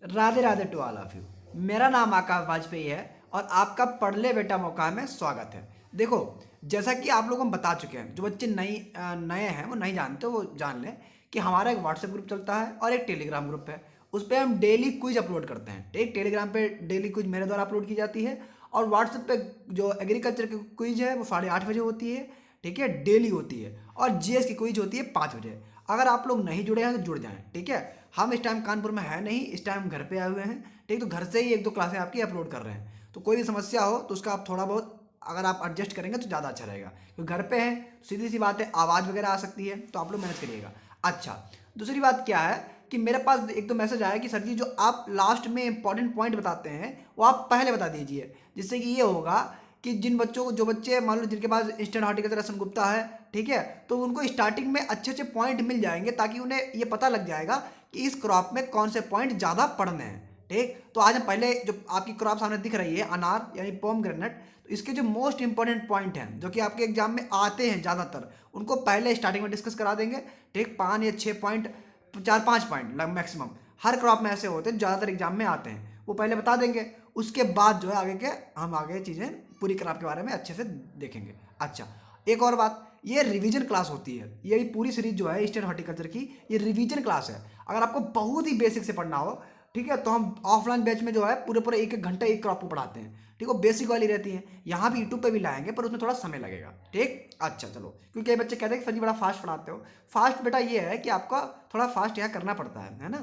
Radhe Radhe to all of you. मेरा नाम आकाश वाजपेयी है और आपका पढ़ ले बेटा मौका में स्वागत है। देखो, जैसा कि आप लोगों को हम बता चुके हैं, जो बच्चे नए हैं वो नहीं जानते, वो जान लें कि हमारा एक व्हाट्सएप ग्रुप चलता है और एक टेलीग्राम ग्रुप है। उस पर हम डेली क्विज अपलोड करते हैं। एक टेलीग्राम पे डेली क्विज मेरे द्वारा अपलोड की जाती है और व्हाट्सएप पे जो एग्रीकल्चर की क्विज है वो 8:30 बजे होती है। ठीक है, डेली होती है। और जीएस की क्विज होती है 5 बजे। अगर आप लोग नहीं जुड़े हैं तो जुड़ जाएं। ठीक है, हम इस टाइम कानपुर में है नहीं, इस टाइम घर पे आए हुए हैं। ठीक, तो घर से ही 1-2 क्लासें आपकी अपलोड कर रहे हैं। तो कोई भी समस्या हो तो उसका आप थोड़ा बहुत अगर आप एडजस्ट करेंगे तो ज़्यादा अच्छा रहेगा, क्योंकि घर पे हैं, सीधी सी बात है, आवाज़ वगैरह आ सकती है, तो आप लोग मैनेज करिएगा। अच्छा, दूसरी बात क्या है कि मेरे पास एक दो मैसेज आया कि सर जी, जो आप लास्ट में इंपॉर्टेंट पॉइंट बताते हैं वो आप पहले बता दीजिए, जिससे कि ये होगा कि जिन बच्चों को, जो बच्चे मान लो जिनके पास इंस्टेंट हॉर्टिकल्चर रसन गुप्ता है, ठीक है, तो उनको स्टार्टिंग में अच्छे अच्छे पॉइंट मिल जाएंगे, ताकि उन्हें ये पता लग जाएगा कि इस क्रॉप में कौन से पॉइंट ज़्यादा पढ़ने हैं। ठीक, तो आज हम पहले, जो आपकी क्रॉप सामने दिख रही है अनार यानी पोम ग्रेनेट, तो इसके जो मोस्ट इंपॉर्टेंट पॉइंट हैं जो कि आपके एग्जाम में आते हैं ज़्यादातर, उनको पहले स्टार्टिंग में डिस्कस करा देंगे। ठीक, 5 या 6 पॉइंट, 4-5 पॉइंट मैक्सिमम हर क्रॉप में ऐसे होते हैं, ज़्यादातर एग्जाम में आते हैं, वो पहले बता देंगे। उसके बाद जो है आगे के हम आगे चीज़ें पूरी क्रॉप के बारे में अच्छे से देखेंगे। अच्छा, एक और बात, ये रिवीजन क्लास होती है। ये पूरी सीरीज जो है ईस्टर्न हॉर्टिकल्चर की, ये रिवीजन क्लास है। अगर आपको बहुत ही बेसिक से पढ़ना हो, ठीक है, तो हम ऑफलाइन बैच में जो है पूरे पूरे 1-1 घंटा एक क्रॉप को पढ़ाते हैं। ठीक है, वो बेसिक वाली रहती है। यहाँ भी यूट्यूब पे भी लाएंगे, पर उसमें थोड़ा समय लगेगा। ठीक, अच्छा चलो, क्योंकि कई बच्चे कहते हैं कि सर जी बड़ा फास्ट पढ़ाते हो। फास्ट बेटा ये है कि आपका थोड़ा फास्ट यहाँ करना पड़ता है ना,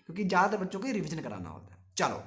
क्योंकि ज़्यादातर बच्चों को रिविजन कराना होता है। चलो,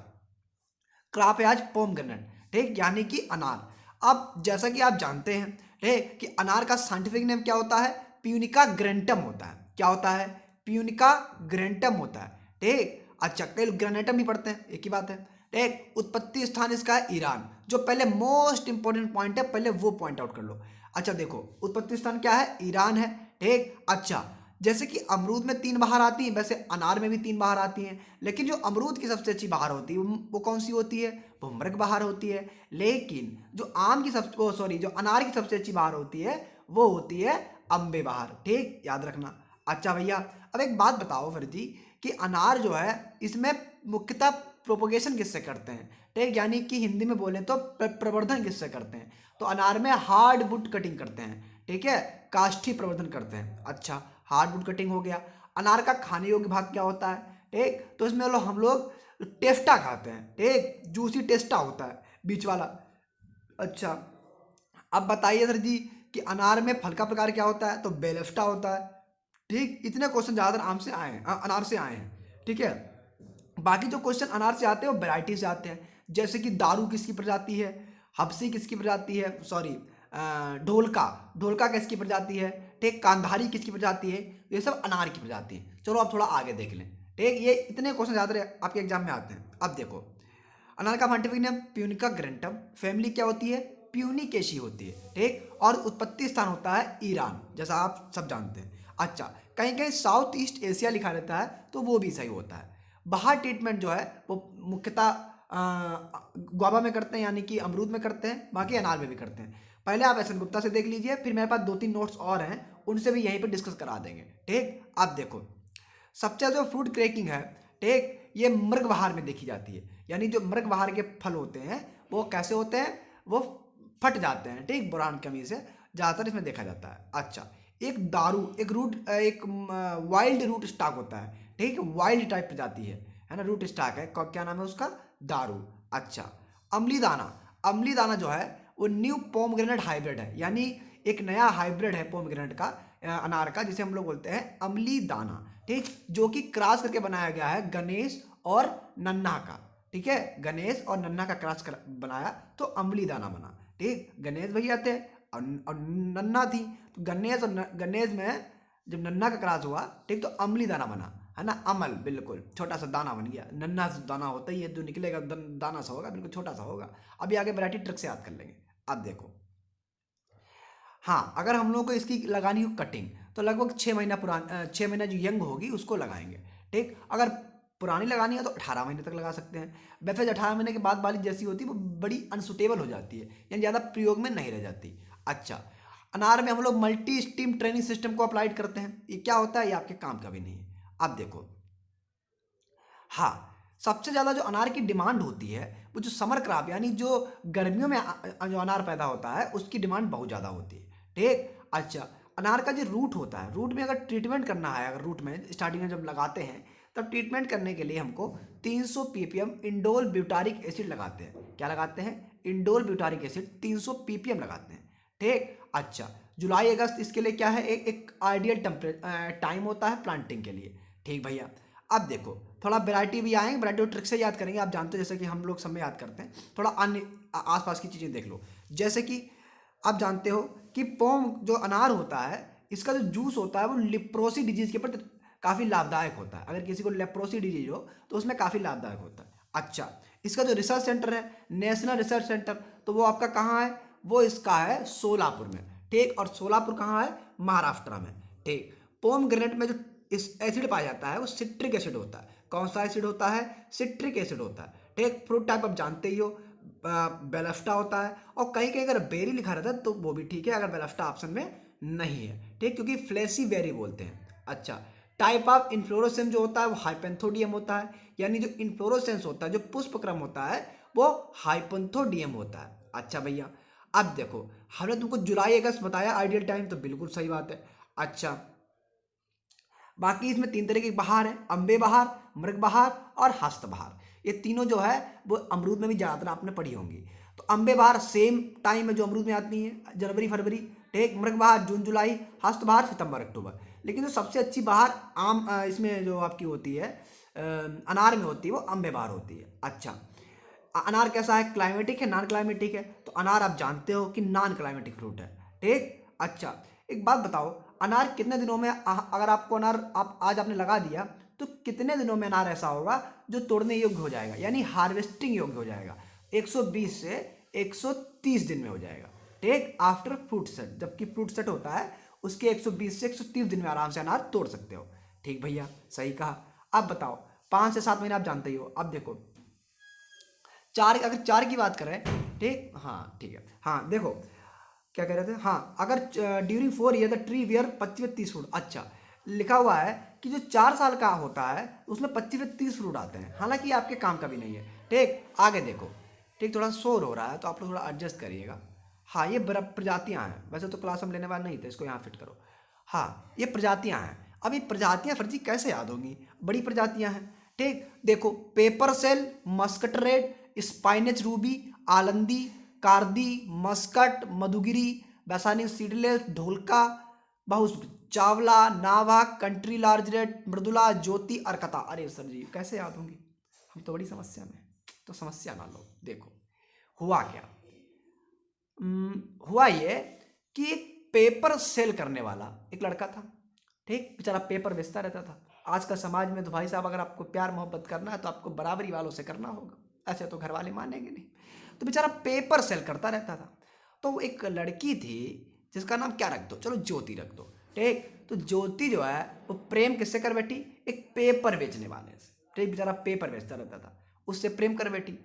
क्रॉप है आज पोमग्रेनेट, ठीक, यानी कि अनार। अब जैसा कि आप जानते हैं, ठीक, कि अनार का साइंटिफिक नेम क्या होता है? प्यूनिका ग्रेंटम होता है। क्या होता है? प्यूनिका ग्रेंटम होता है। ठीक, अच्छा, कई लोग ग्रेनेटम भी पढ़ते हैं, एक ही बात है। ठीक, उत्पत्ति स्थान इसका है ईरान। जो पहले मोस्ट इंपॉर्टेंट पॉइंट है, पहले वो पॉइंट आउट कर लो। अच्छा देखो, उत्पत्ति स्थान क्या है? ईरान है। ठीक, अच्छा, जैसे कि अमरूद में 3 बहार आती हैं, वैसे अनार में भी 3 बहार आती हैं, लेकिन जो अमरूद की सबसे अच्छी बहार होती है वो कौन सी होती है? वो मृग बहार होती है। लेकिन जो आम की सब ओ सॉरी जो अनार की सबसे अच्छी बहार होती है वो होती है अम्बे बहार। ठीक, याद रखना। अच्छा भैया, अब एक बात बताओ फिर जी, कि अनार जो है इसमें मुख्यतः प्रोपोगेशन किससे करते हैं? ठीक, यानी कि हिंदी में बोले तो प्रवर्धन किससे करते हैं? तो अनार में हार्ड वुड कटिंग करते हैं। ठीक है, काष्ठी प्रवर्धन करते हैं। अच्छा, हार्डवुड कटिंग हो गया। अनार का खाने योग्य भाग क्या होता है? ठीक, तो इसमें हम लोग टेस्टा खाते हैं। ठीक, जूसी टेस्टा होता है बीच वाला। अच्छा, अब बताइए सर जी कि अनार में फल का प्रकार क्या होता है? तो बेलेफ्टा होता है। ठीक, इतने क्वेश्चन ज़्यादातर आम से आए हैं, अनार से आए हैं। ठीक है, बाकी जो क्वेश्चन अनार से आते हैं वो वैरायटी से आते हैं। जैसे कि दारू किसकी प्रजाति है? हबसी किसकी प्रजाति है? सॉरी, ढोलका, ढोलका किसकी प्रजाति है? ठीक, कांधारी किसकी प्रजाति है? ये सब अनार की प्रजाति है। चलो अब थोड़ा आगे देख लें। ठीक, ये इतने क्वेश्चन ज़्यादातर आपके एग्जाम में आते हैं। अब देखो, अनार का साइंटिफिक नेम प्यूनिका ग्रेंटम, फैमिली क्या होती है? प्यूनिकेशी होती है। ठीक, और उत्पत्ति स्थान होता है ईरान, जैसा आप सब जानते हैं। अच्छा, कहीं कहीं साउथ ईस्ट एशिया लिखा रहता है, तो वो भी सही होता है। बाहर ट्रीटमेंट जो है वो मुख्यतः गुआवा में करते हैं, यानी कि अमरूद में करते हैं, बाकी अनार में भी करते हैं। पहले आप एस एन गुप्ता से देख लीजिए, फिर मेरे पास 2-3 नोट्स और हैं, उनसे भी यहीं पर डिस्कस करा देंगे। ठीक, आप देखो, सबसे जो फ्रूट क्रैकिंग है, ठीक, ये मृग बहार में देखी जाती है। यानी जो मृग बहार के फल होते हैं वो कैसे होते हैं? वो फट जाते हैं। ठीक, बोरान की कमी से ज़्यादातर इसमें देखा जाता है। अच्छा, एक दारू, एक रूट, एक वाइल्ड रूट स्टॉक होता है। ठीक, वाइल्ड टाइप प्रजाति है ना, रूट स्टॉक है, क्या नाम है उसका? दारू। अच्छा, अम्ली दाना, अम्ली दाना जो है वो न्यू पोमग्रेनेट हाइब्रिड है, यानी एक नया हाइब्रिड है पोमग्रेनेट का, अनार का, जिसे हम लोग बोलते हैं अम्ली दाना। ठीक, जो कि क्रॉस करके बनाया गया है गणेश और नन्हा का। ठीक है, गणेश और नन्हा का क्रॉस कर बनाया तो अम्ली दाना बना। ठीक, गणेश भैया थे और नन्हा थी, तो गणेश और गणेश में जब नन्हा का क्रॉस हुआ, ठीक, तो अम्ली दाना बना, है ना, अमल, बिल्कुल छोटा सा दाना बन गया। नन्हा सा दाना होता ही है, जो निकलेगा दाना सा होगा, बिल्कुल छोटा सा होगा। अभी आगे वैरायटी ट्रिक से याद कर लेंगे। अब देखो, हाँ, अगर हम लोग को इसकी लगानी हो कटिंग, तो लगभग 6 महीना 6 महीना जो यंग होगी उसको लगाएंगे। ठीक, अगर पुरानी लगानी है तो 18 महीने तक लगा सकते हैं। वैसे 18 महीने के बाद वाली जैसी होती है वो बड़ी अनसुटेबल हो जाती है, यानी ज़्यादा प्रयोग में नहीं रह जाती। अच्छा, अनार में हम लोग मल्टी स्टीम ट्रेनिंग सिस्टम को अप्लाइड करते हैं। ये क्या होता है? ये आपके काम का भी नहीं है। अब देखो, हाँ, सबसे ज़्यादा जो अनार की डिमांड होती है वो जो समर क्रॉप यानी जो गर्मियों में जो अनार पैदा होता है उसकी डिमांड बहुत ज़्यादा होती है। ठीक। अच्छा, अनार का जो रूट होता है, रूट में अगर ट्रीटमेंट करना है, अगर रूट में स्टार्टिंग में जब लगाते हैं तब ट्रीटमेंट करने के लिए हमको 300 ppm इंडोल ब्यूटारिक एसिड लगाते हैं। क्या लगाते हैं? इंडोल ब्यूटारिक एसिड 300 ppm लगाते हैं। ठीक। अच्छा, जुलाई अगस्त इसके लिए क्या है, एक आइडियल टाइम होता है प्लांटिंग के लिए। ठीक भैया। अब देखो थोड़ा वैरायटी भी आएंगे, वैरायटी ट्रिक से याद करेंगे। आप जानते हो जैसे कि हम लोग सब में याद करते हैं, थोड़ा अन्य आसपास की चीज़ें देख लो। जैसे कि आप जानते हो कि पोम जो अनार होता है इसका जो जूस होता है वो लेप्रोसी डिजीज के प्रति काफ़ी लाभदायक होता है। अगर किसी को लेप्रोसी डिजीज हो तो उसमें काफ़ी लाभदायक होता है। अच्छा, इसका जो रिसर्च सेंटर है नेशनल रिसर्च सेंटर, तो वो आपका कहाँ है? वो इसका है सोलापुर में। ठीक। और सोलापुर कहाँ है? महाराष्ट्र में। ठीक। पोम ग्रेनेट में जो इस एसिड पाया जाता है वो सिट्रिक एसिड होता है। कौन सा एसिड होता है? सिट्रिक एसिड होता है। ठीक। फ्रूट टाइप आप जानते ही हो, बेलस्टा होता है। और कहीं कहीं अगर बेरी लिखा रहता है तो वो भी ठीक है, अगर बेलस्टा ऑप्शन में नहीं है। ठीक, क्योंकि फ्लैशी बेरी बोलते हैं। अच्छा, टाइप ऑफ इन्फ्लोरोसेंस जो होता है वो हाइपेंथोडियम होता है, यानी जो इन्फ्लोरोसेंस होता है, जो पुष्प क्रम होता है वो हाइपेंथोडियम होता है। अच्छा भैया, अब देखो हमने तुमको जुलाई अगस्त बताया आइडियल टाइम, तो बिल्कुल सही बात है। अच्छा, बाकी इसमें 3 तरह की बहार है, अम्बे बहार, मृग बहार और हस्त बहार। ये तीनों जो है वो अमरूद में भी ज़्यादातर आपने पढ़ी होंगी। तो अम्बे बहार सेम टाइम में जो अमरूद में आती है, जनवरी फरवरी। ठीक। मृग बहार जून जुलाई, हस्त बहार सितंबर अक्टूबर। लेकिन जो सबसे अच्छी बहार इसमें जो आपकी होती है अनार में होती है वो अम्बे बहार होती है। अच्छा, अनार कैसा है? क्लाइमेटिक है, नॉन क्लाइमेटिक है? तो अनार आप जानते हो कि नॉन क्लाइमेटिक फ्रूट है। ठीक। अच्छा, एक बात बताओ, अनार कितने दिनों में अगर आपको अनार आप आज आपने लगा दिया तो कितने दिनों में अनार ऐसा होगा जो तोड़ने योग्य हो जाएगा, यानी हार्वेस्टिंग योग्य हो जाएगा? 120 से 130 दिन में हो जाएगा। ठीक। आफ्टर फ्रूट सेट, जबकि फ्रूट सेट होता है उसके 120 से 130 दिन में आराम से अनार तोड़ सकते हो। ठीक भैया, सही कहा। अब बताओ 5 से 7 महीने आप जानते ही हो। अब देखो चार, अगर चार की बात करें, ठीक। हाँ ठीक है। हाँ देखो क्या कह रहे थे, हाँ अगर during 4 year the tree wear 25 से 30 फ्रूट। अच्छा, लिखा हुआ है कि जो 4 साल का होता है उसमें 25 से 30 फ्रूट आते हैं, हालांकि ये आपके काम का भी नहीं है। ठीक। आगे देखो। ठीक, थोड़ा शोर हो रहा है तो आप लोग थोड़ा एडजस्ट करिएगा। हाँ, ये प्रजातियाँ हैं, वैसे तो क्लास हम लेने वाले नहीं थे, इसको यहाँ फिट करो। हाँ, ये प्रजातियाँ हैं। अब ये प्रजातियाँ फर्जी कैसे याद होंगी? बड़ी प्रजातियाँ हैं। ठीक, देखो paper shell, muscat red, Spanish ruby, Alandi, कार्दी, मस्कट, मधुगिरी, बैसानी सीडलेस, ढोलका, बहुस, चावला, नावा, country large red, Mridula, Jyoti, Arakta. अरे सर जी कैसे याद होंगी? हम तो बड़ी समस्या में। तो समस्या ना लो। देखो हुआ क्या, हुआ ये कि एक पेपर सेल करने वाला एक लड़का था। ठीक, बेचारा पेपर बेचता रहता था। आज का समाज में तो भाई साहब अगर आपको प्यार मोहब्बत करना है तो आपको बराबरी वालों से करना होगा, ऐसे तो घर वाले मानेंगे नहीं। तो बेचारा पेपर सेल करता रहता था। तो एक लड़की थी जिसका नाम क्या रख दो, चलो ज्योति रख दो। ठीक, तो ज्योति जो है वो प्रेम किससे कर बैठी? एक पेपर बेचने वाले से। ठीक, बेचारा पेपर बेचता रहता था, उससे प्रेम कर बैठी।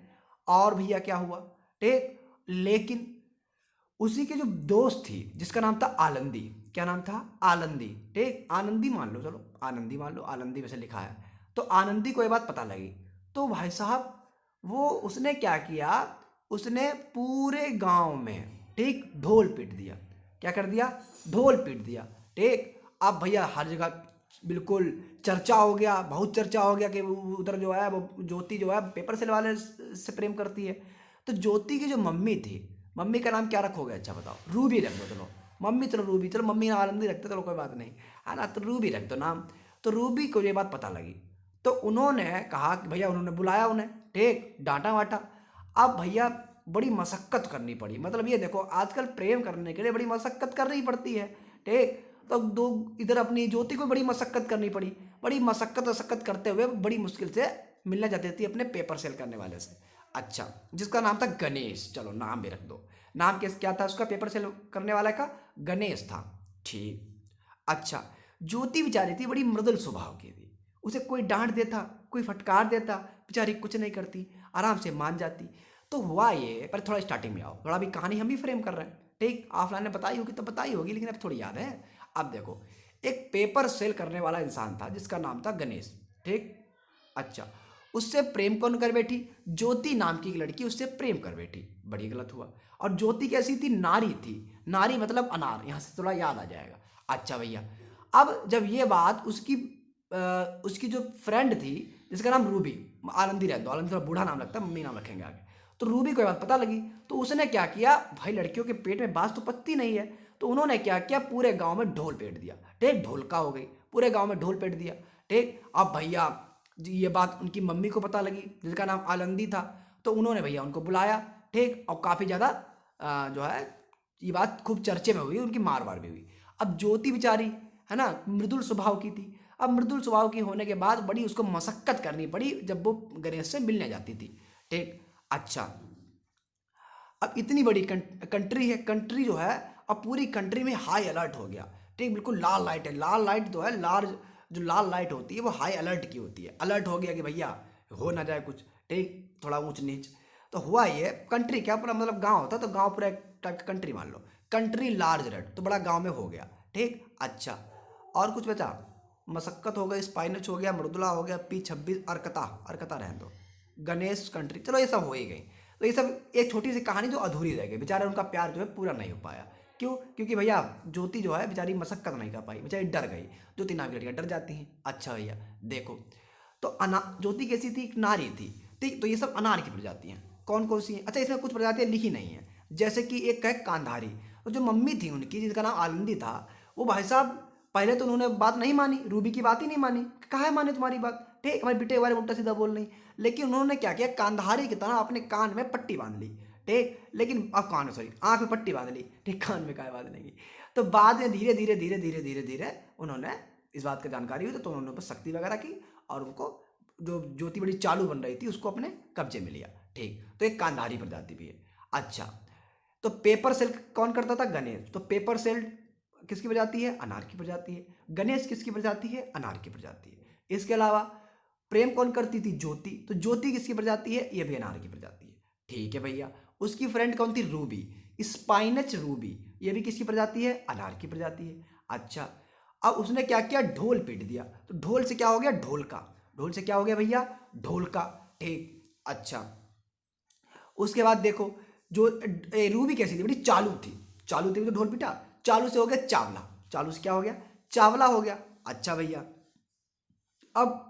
और भैया क्या हुआ? ठीक, लेकिन उसी के जो दोस्त थी जिसका नाम था आनंदी। क्या नाम था? आनंदी। ठीक, आनंदी मान लो, चलो आनंदी मान लो, आनंदी वैसे लिखा है। तो आनंदी को ये बात पता लगी, तो भाई साहब वो उसने क्या किया, उसने पूरे गांव में ठीक ढोल पीट दिया। क्या कर दिया? ढोल पीट दिया। ठीक, अब भैया हर जगह बिल्कुल चर्चा हो गया, बहुत चर्चा हो गया कि उधर जो है वो ज्योति जो है पेपर सेल वाले से प्रेम करती है। तो ज्योति की जो मम्मी थी, मम्मी का नाम क्या रखोगे? अच्छा बताओ, रूबी रख दो। चलो मम्मी, चलो रूबी, चलो मम्मी आनंदी रखते, चलो कोई बात नहीं है ना, तो रूबी रख दो नाम। तो रूबी को ये बात पता लगी, तो उन्होंने कहा कि भैया, उन्होंने बुलाया उन्हें। ठीक, डांटा वाटा। अब भैया बड़ी मशक्कत करनी पड़ी, मतलब ये देखो आजकल प्रेम करने के लिए बड़ी मशक्कत करनी पड़ती है। ठीक, तो दो इधर अपनी ज्योति को बड़ी मशक्कत करनी पड़ी। बड़ी मशक्कत वशक्कत करते हुए बड़ी मुश्किल से मिलने जाती थी अपने पेपर सेल करने वाले से। अच्छा, जिसका नाम था गणेश, चलो नाम भी रख दो। नाम किस क्या था उसका, पेपर सेल करने वाला का? गणेश था। ठीक। अच्छा, ज्योति बेचारी थी बड़ी मृदुल स्वभाव की थी, उसे कोई डांट देता, कोई फटकार देता, बेचारी कुछ नहीं करती, आराम से मान जाती। तो हुआ ये, पर थोड़ा स्टार्टिंग में आओ, थोड़ा अभी कहानी हम भी फ्रेम कर रहे हैं। ठीक, ऑफलाइन ने बताई होगी तो बताई होगी, लेकिन अब थोड़ी याद है। अब देखो, एक पेपर सेल करने वाला इंसान था जिसका नाम था गणेश। ठीक। अच्छा, उससे प्रेम कौन कर बैठी? ज्योति नाम की एक लड़की उससे प्रेम कर बैठी। बड़ी गलत हुआ। और ज्योति कैसी थी? नारी थी। नारी मतलब अनार, यहाँ से थोड़ा याद आ जाएगा। अच्छा भैया, अब जब ये बात उसकी जो फ्रेंड थी जिसका नाम रूबी, आनंदी रह दो, आनंदी थोड़ा बूढ़ा नाम लगता है, मम्मी नाम रखेंगे आगे। तो रूबी को ये बात पता लगी, तो उसने क्या किया, भाई लड़कियों के पेट में बांस तो पत्ती नहीं है, तो उन्होंने क्या किया, पूरे गांव में ढोल पेट दिया। ठीक, ढोलका हो गई, पूरे गांव में ढोल पेट दिया। ठीक, अब भैया ये बात उनकी मम्मी को पता लगी जिसका नाम आनंदी था, तो उन्होंने भैया उनको बुलाया। ठीक, और काफ़ी ज़्यादा जो है ये बात खूब चर्चे में हुई, उनकी मार वार भी हुई। अब ज्योति बेचारी है ना, मृदुल स्वभाव की थी। अब मृदुल स्वभाव की होने के बाद बड़ी उसको मशक्कत करनी पड़ी जब वो गणेश से मिलने जाती थी। ठीक, अच्छा, अब इतनी बड़ी कंट्री है, कंट्री जो है अब पूरी कंट्री में हाई अलर्ट हो गया। ठीक, बिल्कुल लाल लाइट है। लाल लाइट जो है, जो लाल लाइट होती है वो हाई अलर्ट की होती है। अलर्ट हो गया कि भैया हो ना जाए कुछ। ठीक, थोड़ा ऊंच नीच। तो हुआ ये, कंट्री क्या पूरा मतलब गांव होता तो गांव पूरा एक टाइप का कंट्री मान लो, कंट्री लार्ज रेड, तो बड़ा गांव में हो गया। ठीक, अच्छा, और कुछ बचा? मशक्कत हो गई, स्पाइनच हो गया, मृदुला हो गया, P26, अर्कता, अर्कता रहने दो, गणेश कंट्री, चलो ये सब हो ही गई। तो ये सब एक छोटी सी कहानी जो अधूरी रह गई, बेचारे उनका प्यार जो है पूरा नहीं हो पाया। क्यों? क्योंकि भैया ज्योति जो है बेचारी मशक्कत नहीं कर पाई, बेचारी डर गई। ज्योति नाम की लड़कियाँ डर जाती हैं। अच्छा भैया देखो, तो ज्योति कैसी थी? एक नारी थी। ठीक, तो ये सब अनार की प्रजातियाँ कौन कौन सी हैं? अच्छा, इसमें कुछ प्रजातियाँ लिखी नहीं हैं, जैसे कि एक है कांधारी। तो जो मम्मी थी उनकी जिसका नाम आनंदी था, वो भाई साहब पहले तो उन्होंने बात नहीं मानी, रूबी की बात ही नहीं मानी। कहाँ माने तुम्हारी बात? ठीक, हमारे बेटे के बारे में उल्टा सीधा बोल रही। लेकिन उन्होंने क्या किया, कांधारी की तरह अपने कान में पट्टी बांध ली। ठीक, लेकिन अब कान में, सॉरी, आंख में पट्टी बांध ली। ठीक, कान में काय बांधने? तो बाद में धीरे धीरे धीरे धीरे धीरे धीरे उन्होंने इस बात की जानकारी हुई, तो उन्होंने बस शक्ति वगैरह की और उनको जो ज्योति बड़ी चालू बन रही थी उसको अपने कब्जे में लिया। ठीक, तो एक कांधारी प्रजाति भी है। अच्छा, तो पेपर सेल कौन करता था? गणेश। तो पेपर सेल किसकी प्रजाति है? अनार की प्रजाति है। गणेश किसकी प्रजाति है? अनार की प्रजाति है। इसके अलावा प्रेम कौन करती थी? ज्योति। तो ज्योति किसकी प्रजाति है? ये भी अनार की प्रजाति है। ठीक है भैया, उसकी फ्रेंड कौन थी? रूबी, स्पाइनच रूबी, ये भी किसकी प्रजाति है? अनार की प्रजाति है। अच्छा, अब उसने क्या किया? ढोल पीट दिया। तो ढोल से क्या हो गया? ढोलका। ढोल से क्या हो गया भैया? ढोलका। ठीक, अच्छा, उसके बाद देखो, जो रूबी कैसी थी? बड़ी चालू थी। चालू थी तो ढोल पिटा, चालू से हो गया चावला, चालू से क्या हो गया? चावला हो गया। अच्छा भैया, अब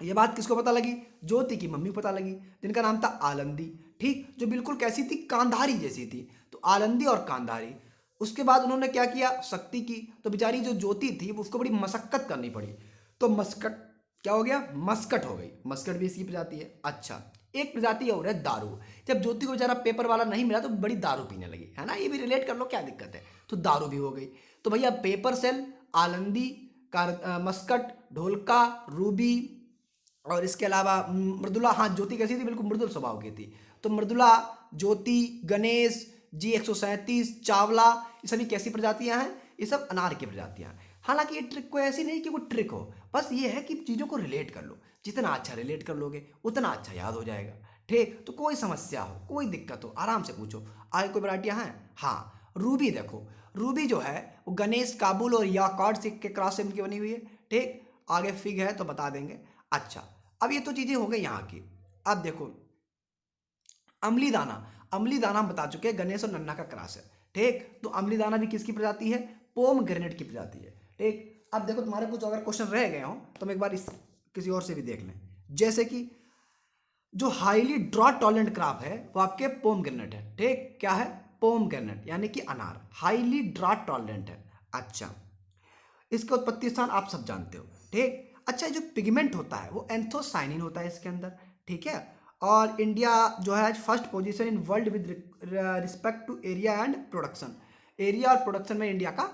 ये बात किसको पता लगी? ज्योति की मम्मी को पता लगी, जिनका नाम था आलंदी। ठीक, जो बिल्कुल कैसी थी? कांधारी जैसी थी। तो आलंदी और कांधारी। उसके बाद उन्होंने क्या किया? शक्ति की। तो बेचारी जो ज्योति थी उसको बड़ी मशक्कत करनी पड़ी, तो मस्कट क्या हो गया? मस्कट हो गई। मस्कट भी इसकी प्रजाति है। अच्छा, एक प्रजाति और है दारू। जब ज्योति को बेचारा पेपर वाला नहीं मिला तो बड़ी दारू पीने लगी, है ना, ये भी रिलेट कर लो, क्या दिक्कत है? तो दारू भी हो गई। तो भैया paper shell, Alandi, Muscat, Dholka, Ruby, और इसके अलावा मृदुला। हाँ, ज्योति कैसी थी? बिल्कुल मृदुल स्वभाव की थी। तो मृदुला, ज्योति, गणेश, G137, चावला, ये सभी कैसी प्रजातियां हैं? ये सब अनार की प्रजातियां हैं। हालांकि ये ट्रिक कोई ऐसी नहीं कि कोई ट्रिक हो, बस ये है कि चीज़ों को रिलेट कर लो। जितना अच्छा रिलेट कर लोगे उतना अच्छा याद हो जाएगा। ठीक, तो कोई समस्या हो, कोई दिक्कत हो, आराम से पूछो। आगे कोई वैरायटियाँ हैं? हाँ, रूबी देखो, रूबी जो है वो गणेश, काबुल और याकॉर्ड के क्रॉस से उनकी बनी हुई है। ठीक, आगे फिग है तो बता देंगे। अच्छा, अब ये तो चीज़ें हो गई यहाँ की। अब देखो, अमली दाना। अमली दाना हम बता चुके हैं, गणेश और नन्ना का क्रॉस है। ठीक, तो अमली दाना भी किसकी प्रजाति है? पोम ग्रेनेड की प्रजाति है। ठीक, अब देखो तुम्हारे कुछ अगर क्वेश्चन रह गए हो तो हम एक बार इस किसी और से भी देख लें। जैसे कि जो हाईली ड्रॉट टॉलरेंट क्रॉप है वो आपके पोम ग्रेनेड है। ठीक, क्या है? पोम ग्रेनेड, यानी कि अनार हाईली ड्रॉट टॉलरेंट है। अच्छा, इसका उत्पत्ति स्थान आप सब जानते हो। ठीक, अच्छा, जो पिगमेंट होता है वो एंथोसाइनिन होता है इसके अंदर। ठीक है, और इंडिया जो है first position in world with respect to area and production. Area और प्रोडक्शन में इंडिया का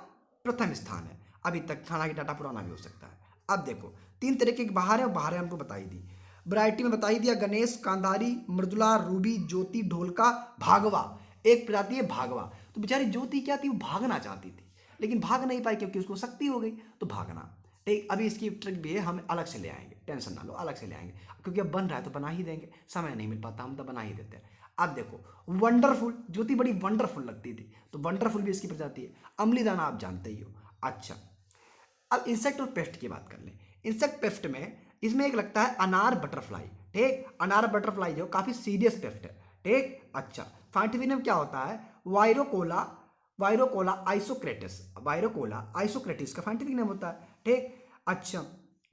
प्रथम स्थान है अभी तक। हालांकि डाटा पुराना भी हो सकता है। अब देखो, 3 तरीके की बहार है और बहारें हमको बताई दी। वैरायटी में बताई दिया, गणेश, कांधारी, मृदुला, रूबी, ज्योति, ढोलका, भागवा। एक प्रजाति है भागवा। तो बेचारी ज्योति क्या थी? वो भागना चाहती थी लेकिन भाग नहीं पाई क्योंकि उसको शक्ति हो गई, तो भागना। ठीक, अभी इसकी ट्रिक भी है, हम अलग से ले आएंगे, टेंशन ना लो, अलग से ले आएंगे, क्योंकि अब बन रहा है तो बना ही देंगे, समय नहीं मिल पाता हम तो बना ही देते हैं। अब देखो, वंडरफुल, ज्योति बड़ी वंडरफुल लगती थी, तो वंडरफुल भी इसकी प्रजाति है। अमली दाना आप जानते ही हो। अच्छा, अब इंसेक्ट और पेस्ट की बात कर लें। इंसेक्ट पेस्ट में इसमें एक लगता है अनार बटरफ्लाई। ठीक। अनार बटरफ्लाई जो काफ़ी सीरियस पेस्ट है, ठीक। अच्छा, साइंटिफिक नेम क्या होता है? वायरोकोला, वायरोकोला आइसोक्रेटिस, वायरोकोला आइसोक्रेटिस का साइंटिफिक नेम होता है, ठीक। अच्छा,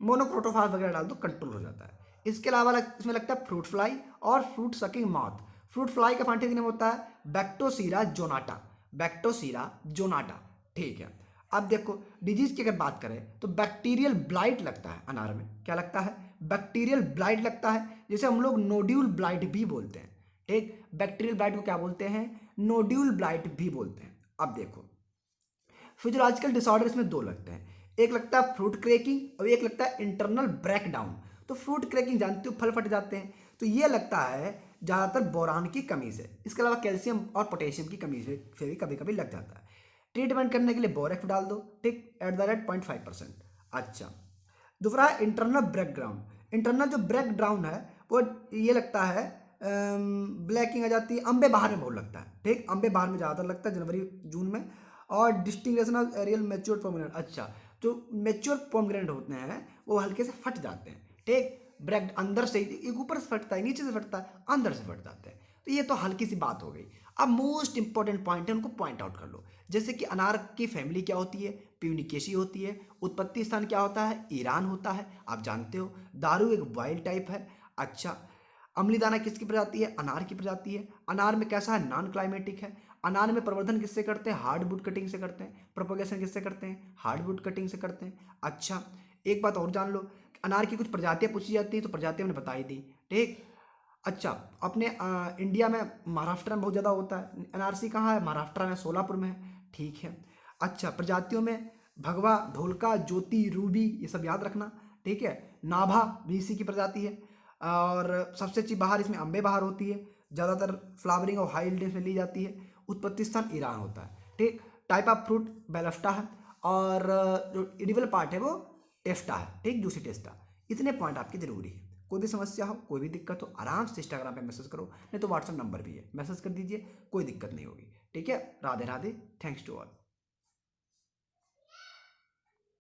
मोनोक्रोटोफास वगैरह डाल दो, कंट्रोल हो जाता है। इसके अलावा इसमें लगता है फ्रूट फ्लाई और fruit sucking moth. Fruit fly का साइंटिफिक नेम होता है बैक्टोसीरा जोनाटा, बैक्टोसीरा जोनाटा, ठीक है। अब देखो डिजीज की अगर बात करें तो बैक्टीरियल ब्लाइट लगता है अनार में। क्या लगता है? बैक्टीरियल ब्लाइट लगता है, जिसे हम लोग नोड्यूल ब्लाइट भी बोलते हैं, ठीक। बैक्टीरियल ब्लाइट को क्या बोलते हैं? नोड्यूल ब्लाइट भी बोलते हैं। अब देखो फिजियोलॉजिकल डिसऑर्डर इसमें दो लगते हैं, एक लगता है फ्रूट क्रैकिंग और एक लगता है इंटरनल ब्रेकडाउन। तो फ्रूट क्रैकिंग जानते हो, फल फट जाते हैं, तो ये लगता है ज़्यादातर बोरान की कमी से। इसके अलावा कैल्शियम और पोटेशियम की कमी से भी कभी कभी लग जाता है। ट्रीटमेंट करने के लिए बोरेक्स डाल दो, ठीक, एट द रेट 0.5%। अच्छा, दूसरा है इंटरनल ब्रेकग्राउंड। इंटरनल जो ब्रेकडाउन है वो ये लगता है ब्लैकिंग आ जाती है, अम्बे बाहर में बहुत लगता है, ठीक। अम्बे बाहर में ज़्यादातर लगता है जनवरी जून में। और डिस्टिंगेशन ऑफ रियल मेच्योर पोमेग्रेनेट, अच्छा, जो मेच्योर पोमेग्रेनेट होते हैं वो हल्के से फट जाते हैं, ठीक। ब्रेक अंदर से, एक ऊपर से फटता है, नीचे से फटता है, अंदर से फट जाते हैं। तो ये तो हल्की सी बात हो गई। अब मोस्ट इंपॉर्टेंट पॉइंट है, उनको पॉइंट आउट कर लो। जैसे कि अनार की फैमिली क्या होती है? प्यूनिकेसी होती है। उत्पत्ति स्थान क्या होता है? ईरान होता है, आप जानते हो। दारू एक वाइल्ड टाइप है। अच्छा, अम्ली दाना किसकी प्रजाति है? अनार की प्रजाति है। अनार में कैसा है? नॉन क्लाइमेटिक है। अनार में प्रवर्धन किससे करते हैं? हार्डवुड कटिंग से करते हैं। प्रोपोगेशन किससे करते हैं? हार्डवुड कटिंग से करते हैं। अच्छा, एक बात और जान लो, अनार की कुछ प्रजातियां पूछी जाती हैं, तो प्रजातियां मैंने बता ही दी, ठीक। अच्छा, अपने इंडिया में महाराष्ट्र में बहुत ज़्यादा होता है एनआरसी। कहाँ है? महाराष्ट्र में, सोलापुर में है, ठीक है। अच्छा, प्रजातियों में भगवा, ढोलका, ज्योति, रूबी, ये सब याद रखना, ठीक है। नाभा भी इसी की प्रजाति है। और सबसे अच्छी बहार इसमें अम्बे बहार होती है, ज़्यादातर फ्लावरिंग और हाई में ली जाती है। उत्पत्ति स्थान ईरान होता है, ठीक। टाइप ऑफ फ्रूट बेलफ्टा है, और जो एडिबल पार्ट है वो टेस्टा है, ठीक, जूसी टेस्टा। इतने पॉइंट आपके जरूरी है। कोई भी समस्या हो, कोई भी दिक्कत हो, आराम से इंस्टाग्राम पे मैसेज करो, नहीं तो व्हाट्सएप नंबर भी है, मैसेज कर दीजिए, कोई दिक्कत नहीं होगी, ठीक है। Radhe Radhe, thanks to all.